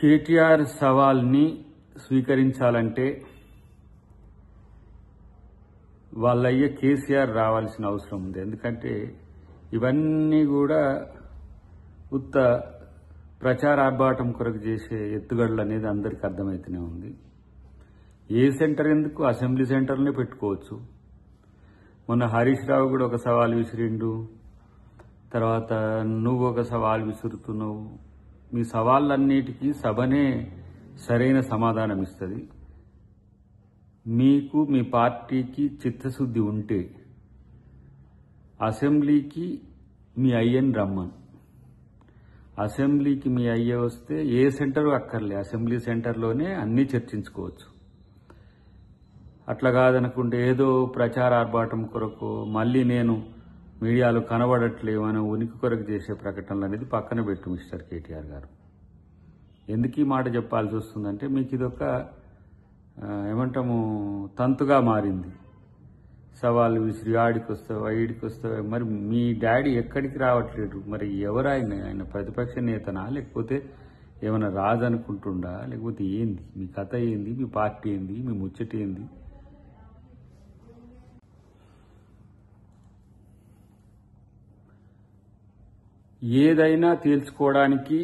కేటీఆర్ సవాల్ని స్వీకరించాలంటే వాళ్ళయ్యే కేసీఆర్ రావాల్సిన అవసరం ఉంది. ఎందుకంటే ఇవన్నీ కూడా ఉత్త ప్రచార ఆర్భాటం కొరకు చేసే ఎత్తుగడలు అనేది అందరికీ అర్థమైతేనే ఉంది. ఏ సెంటర్ ఎందుకు, అసెంబ్లీ సెంటర్నే పెట్టుకోవచ్చు. మొన్న హరీష్ రావు కూడా ఒక సవాల్ విసిరిండు, తర్వాత నువ్వు ఒక సవాల్ విసురుతున్నావు. మీ సవాళ్ళన్నిటికీ సభనే సరైన సమాధానం ఇస్తుంది. మీకు మీ పార్టీకి చిత్తశుద్ధి ఉంటే అసెంబ్లీకి మీ అయ్యని రమ్మను. అసెంబ్లీకి మీ అయ్య వస్తే ఏ సెంటర్ అక్కర్లే, అసెంబ్లీ సెంటర్లోనే అన్నీ చర్చించుకోవచ్చు. అట్లా కాదనుకుంటే ఏదో ప్రచార ఆర్భాటం కొరకు మళ్ళీ నేను మీడియాలో కనబడట్లేవు అని ఉనికి కొరకు చేసే ప్రకటనలు అనేది పక్కన పెట్టు మిస్టర్ కేటీఆర్ గారు. ఎందుకు ఈ మాట చెప్పాల్సి వస్తుందంటే మీకు ఇదొక ఏమంటాము తంతుగా మారింది. సవాళ్ళు విసిరి ఆడికి వస్తావా ఈడికి వస్తావా. మరి మీ డాడీ ఎక్కడికి రావట్లేదు. మరి ఎవరు ఆయన ప్రతిపక్ష నేతనా, లేకపోతే ఏమైనా రాదనుకుంటుండా, లేకపోతే ఏంది మీ కథ, ఏంది మీ పార్టీ, ఏంది మీ ముచ్చట ఏంది? ఏదైనా తేల్చుకోవడానికి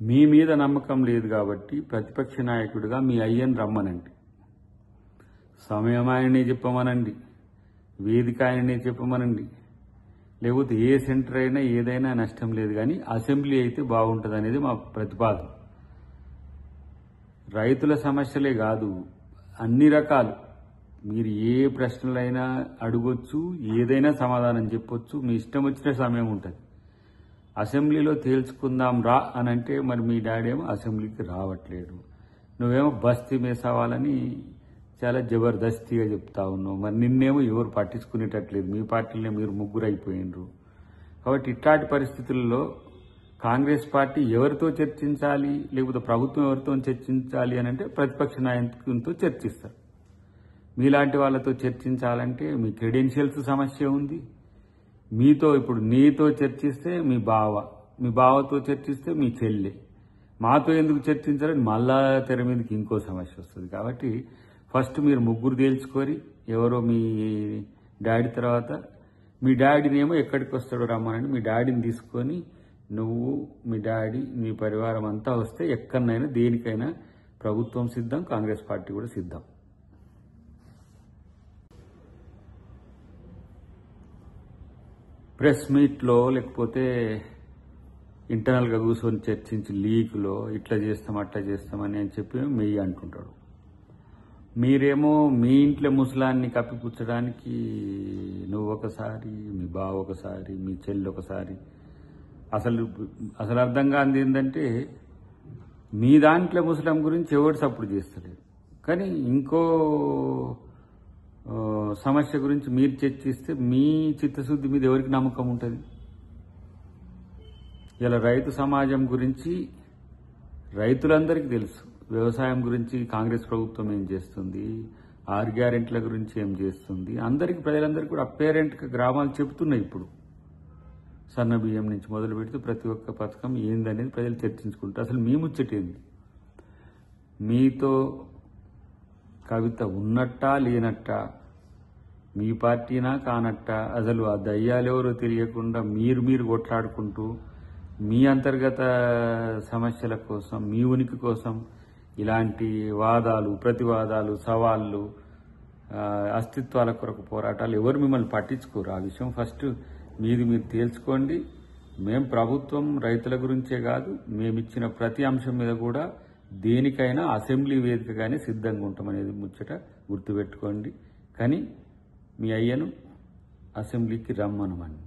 మీ మీద నమ్మకం లేదు కాబట్టి ప్రతిపక్ష నాయకుడిగా మీ అయ్యని రమ్మనండి. సమయం ఆయననే చెప్పమనండి, వేదిక ఆయననే చెప్పమనండి. లేకపోతే ఏ సెంటర్ అయినా ఏదైనా నష్టం లేదు, కానీ అసెంబ్లీ అయితే బాగుంటుంది అనేది మా ప్రతిపాదన. రైతుల సమస్యలే కాదు, అన్ని రకాలు మీరు ఏ ప్రశ్నలైనా అడగొచ్చు, ఏదైనా సమాధానం చెప్పొచ్చు. మీ ఇష్టం వచ్చిన సమయం ఉంటుంది. అసెంబ్లీలో తేల్చుకుందాం రా అని అంటే మరి మీ డాడీ ఏమో అసెంబ్లీకి రావట్లేడు. నువ్వేమో బస్తీ మేసావాలని చాలా జబర్దస్తిగా చెప్తా ఉన్నావు. మరి నిన్నేమో ఎవరు పట్టించుకునేటట్లేదు. మీ పార్టీలో మీరు ముగ్గురు అయిపోయినరు. కాబట్టి ఇట్లాంటి పరిస్థితుల్లో కాంగ్రెస్ పార్టీ ఎవరితో చర్చించాలి, లేకపోతే ప్రభుత్వం ఎవరితో చర్చించాలి అని అంటే ప్రతిపక్ష నాయకులతో చర్చిస్తారు. మీలాంటి వాళ్ళతో చర్చించాలంటే మీ క్రెడెన్షియల్స్ సమస్య ఉంది. మీతో ఇప్పుడు నీతో చర్చిస్తే మీ బావ, మీ బావతో చర్చిస్తే మీ చెల్లి, మాతో ఎందుకు చర్చించాలని మళ్ళా తెర మీదకి ఇంకో సమస్య వస్తుంది. కాబట్టి ఫస్ట్ మీరు ముగ్గురు తేల్చుకొని ఎవరో మీ డాడీ తర్వాత మీ డాడీనేమో ఎక్కడికి వస్తాడో రమ్మనండి. మీ డాడీని తీసుకొని నువ్వు మీ డాడీ మీ పరివారం అంతా వస్తే ఎక్కడనైనా దేనికైనా ప్రభుత్వం సిద్ధం, కాంగ్రెస్ పార్టీ కూడా సిద్ధం. ప్రెస్ మీట్లో లేకపోతే ఇంటర్నల్గా కూర్చొని చర్చించి లీక్లో ఇట్లా చేస్తాం అట్లా చేస్తామని అని చెప్పి మెయ్యి అంటుంటాడు. మీరేమో మీ ఇంట్లో ముసలాన్ని కప్పిపుచ్చడానికి నువ్వు ఒకసారి, మీ బావ ఒకసారి, మీ చెల్లి ఒకసారి. అసలు అర్థం కానిది ఏంటంటే మీ దాంట్లో ముసలాం గురించి ఎవడు సపోర్ట్ చేస్తలేదు, కానీ ఇంకో సమస్య గురించి మీరు చర్చిస్తే మీ చిత్తశుద్ధి మీద ఎవరికి నమ్మకం ఉంటుంది? ఇలా రైతు సమాజం గురించి రైతులందరికీ తెలుసు. వ్యవసాయం గురించి కాంగ్రెస్ ప్రభుత్వం ఏం చేస్తుంది, 6 గ్యారెంటీల గురించి ఏం చేస్తుంది, అందరికీ ప్రజలందరికీ కూడా అప్పేరెంట్గా గ్రామాలు చెబుతున్నాయి. ఇప్పుడు సన్న బియ్యం నుంచి మొదలు పెడితే ప్రతి ఒక్క పథకం ఏందనేది ప్రజలు చర్చించుకుంటారు. అసలు మీ ముచ్చటేంది? మీతో కవిత ఉన్నట్టా లేనట్టా, మీ పార్టీనా కానట్టా, అసలు ఆ దయ్యాలెవరో తెలియకుండా మీరు కొట్లాడుకుంటూ మీ అంతర్గత సమస్యల కోసం, మీ ఉనికి కోసం ఇలాంటి వాదాలు, ప్రతివాదాలు, సవాళ్ళు, అస్తిత్వాల కొరకు పోరాటాలు ఎవరు మిమ్మల్ని పట్టించుకోరు. ఆ విషయం ఫస్ట్ మీరు తేల్చుకోండి. మేం ప్రభుత్వం రైతుల గురించే కాదు, మేమిచ్చిన ప్రతి అంశం మీద కూడా దేనికైనా అసెంబ్లీ వేదికగానే సిద్ధంగా ఉంటామనేది ముచ్చట గుర్తుపెట్టుకోండి. కానీ మీ అయ్యను అసెంబ్లీకి రమ్మనమని.